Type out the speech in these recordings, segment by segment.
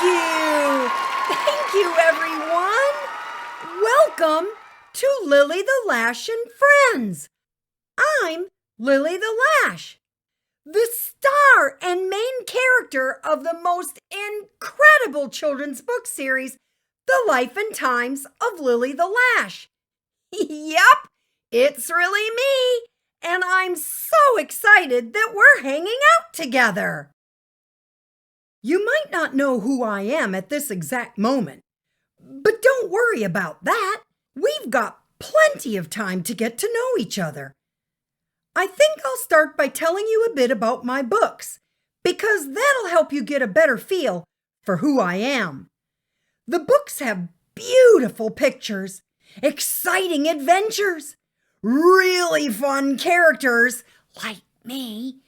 you. Thank you, everyone. Welcome to Lilly the Lash and Friends. I'm Lilly the Lash, the star and main character of the most incredible children's book series, The Life and Times of Lilly the Lash. Yep, it's really me, and I'm so excited that we're hanging out together. You might not know who I am at this exact moment, but don't worry about that. We've got plenty of time to get to know each other. I think I'll start by telling you a bit about my books, because that'll help you get a better feel for who I am. The books have beautiful pictures, exciting adventures, really fun characters like me,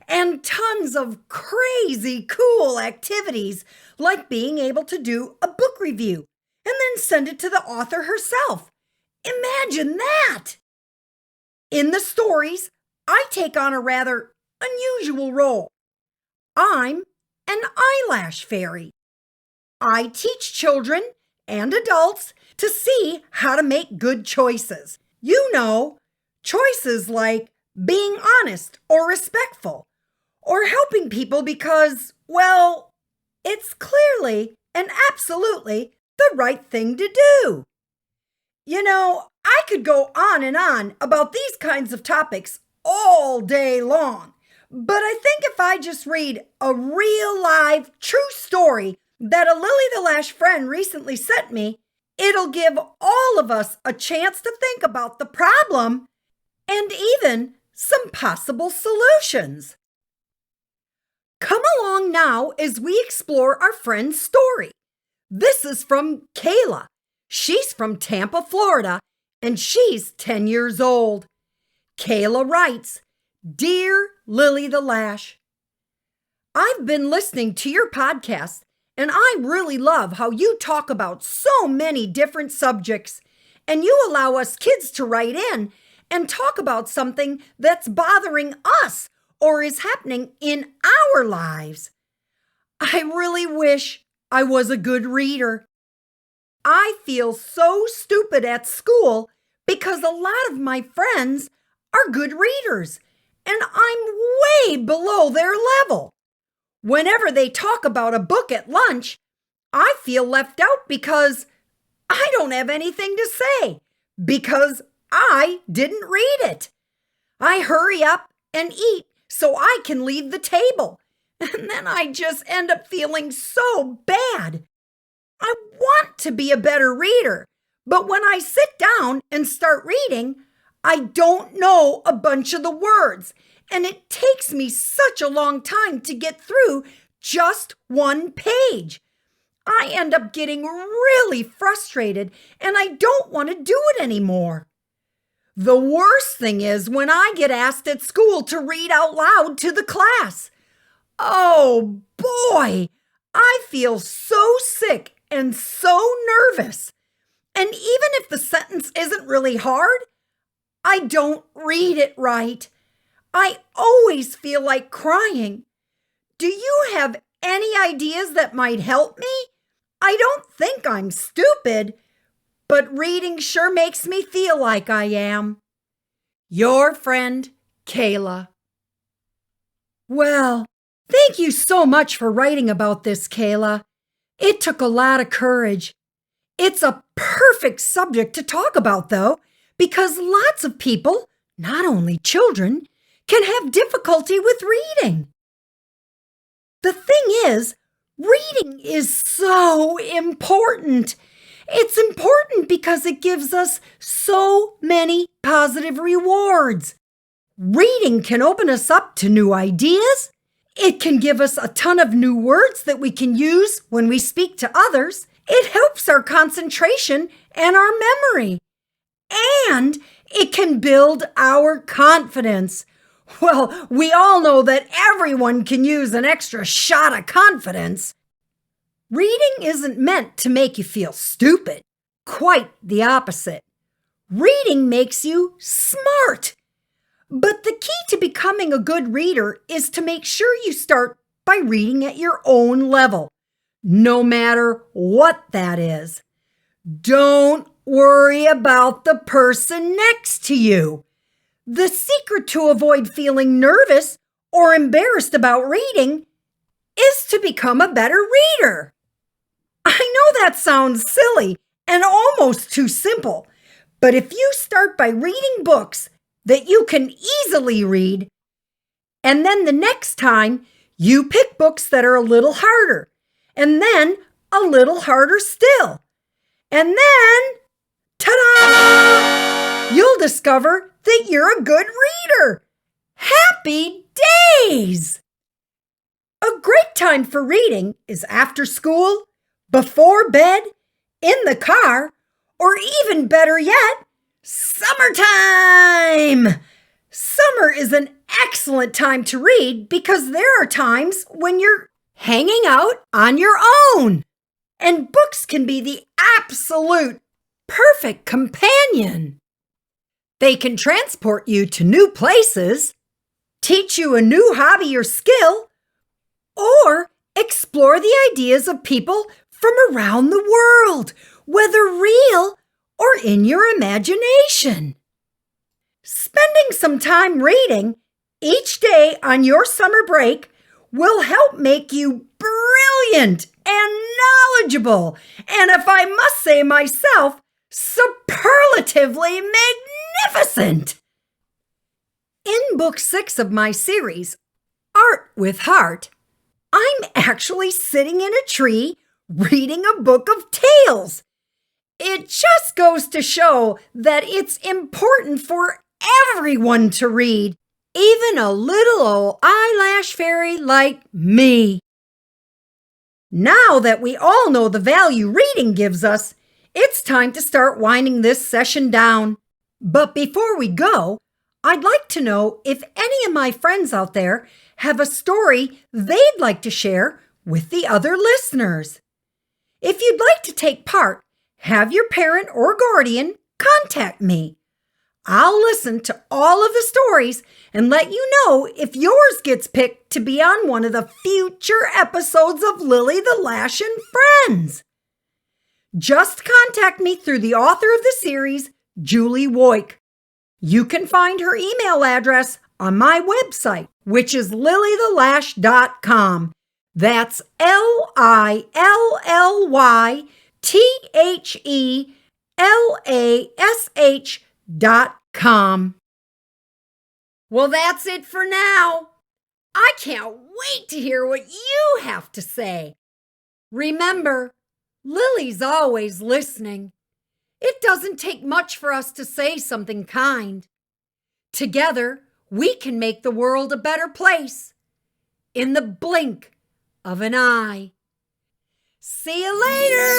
and tons of crazy cool activities like being able to do a book review and then send it to the author herself. Imagine that! In the stories, I take on a rather unusual role. I'm an eyelash fairy. I teach children and adults to see how to make good choices. You know, choices like being honest or respectful, or helping people because, well, it's clearly and absolutely the right thing to do. You know, I could go on and on about these kinds of topics all day long, but I think if I just read a real live true story that a Lilly the Lash friend recently sent me, it'll give all of us a chance to think about the problem and even some possible solutions. Come along now as we explore our friend's story. This is from Kayla. She's from Tampa, Florida, and she's 10 years old. Kayla writes, "Dear Lilly the Lash, I've been listening to your podcast, and I really love how you talk about so many different subjects, and you allow us kids to write in and talk about something that's bothering us or is happening in our lives. I really wish I was a good reader. I feel so stupid at school because a lot of my friends are good readers, and I'm way below their level. Whenever they talk about a book at lunch, I feel left out because I don't have anything to say, because I didn't read it. I hurry up and eat so I can leave the table, and then I just end up feeling so bad. I want to be a better reader, but when I sit down and start reading, I don't know a bunch of the words, and it takes me such a long time to get through just one page. I end up getting really frustrated, and I don't want to do it anymore. The worst thing is when I get asked at school to read out loud to the class. Oh boy, I feel so sick and so nervous. And even if the sentence isn't really hard, I don't read it right. I always feel like crying. Do you have any ideas that might help me? I don't think I'm stupid, but reading sure makes me feel like I am. Your friend, Kayla." Well, thank you so much for writing about this, Kayla. It took a lot of courage. It's a perfect subject to talk about, though, because lots of people, not only children, can have difficulty with reading. The thing is, reading is so important. It's important because it gives us so many positive rewards. Reading can open us up to new ideas. It can give us a ton of new words that we can use when we speak to others. It helps our concentration and our memory. And it can build our confidence. Well, we all know that everyone can use an extra shot of confidence. Reading isn't meant to make you feel stupid. Quite the opposite. Reading makes you smart. But the key to becoming a good reader is to make sure you start by reading at your own level. no matter what that is. Don't worry about the person next to you. The secret to avoid feeling nervous or embarrassed about reading is to become a better reader. I know that sounds silly and almost too simple, but if you start by reading books that you can easily read, and then the next time you pick books that are a little harder, and then a little harder still, and then, ta-da! You'll discover that you're a good reader. Happy days! A great time for reading is after school, before bed, in the car, or even better yet, summertime! Summer is an excellent time to read because there are times when you're hanging out on your own. And books can be the absolute perfect companion. They can transport you to new places, teach you a new hobby or skill, or explore the ideas of people from around the world, whether real or in your imagination. Spending some time reading each day on your summer break will help make you brilliant and knowledgeable, and if I must say myself, superlatively magnificent. In book 6 of my series, Art with Heart, I'm actually sitting in a tree reading a book of tales. It just goes to show that it's important for everyone to read, even a little old eyelash fairy like me. Now that we all know the value reading gives us, it's time to start winding this session down. But before we go, I'd like to know if any of my friends out there have a story they'd like to share with the other listeners. If you'd like to take part, have your parent or guardian contact me. I'll listen to all of the stories and let you know if yours gets picked to be on one of the future episodes of Lilly the Lash and Friends. Just contact me through the author of the series, Julie Woik. You can find her email address on my website, which is lillythelash.com. That's LILLYTHELASH.com. Well, that's it for now. I can't wait to hear what you have to say. Remember, Lily's always listening. It doesn't take much for us to say something kind. Together, we can make the world a better place. In the blink of an eye. See you later!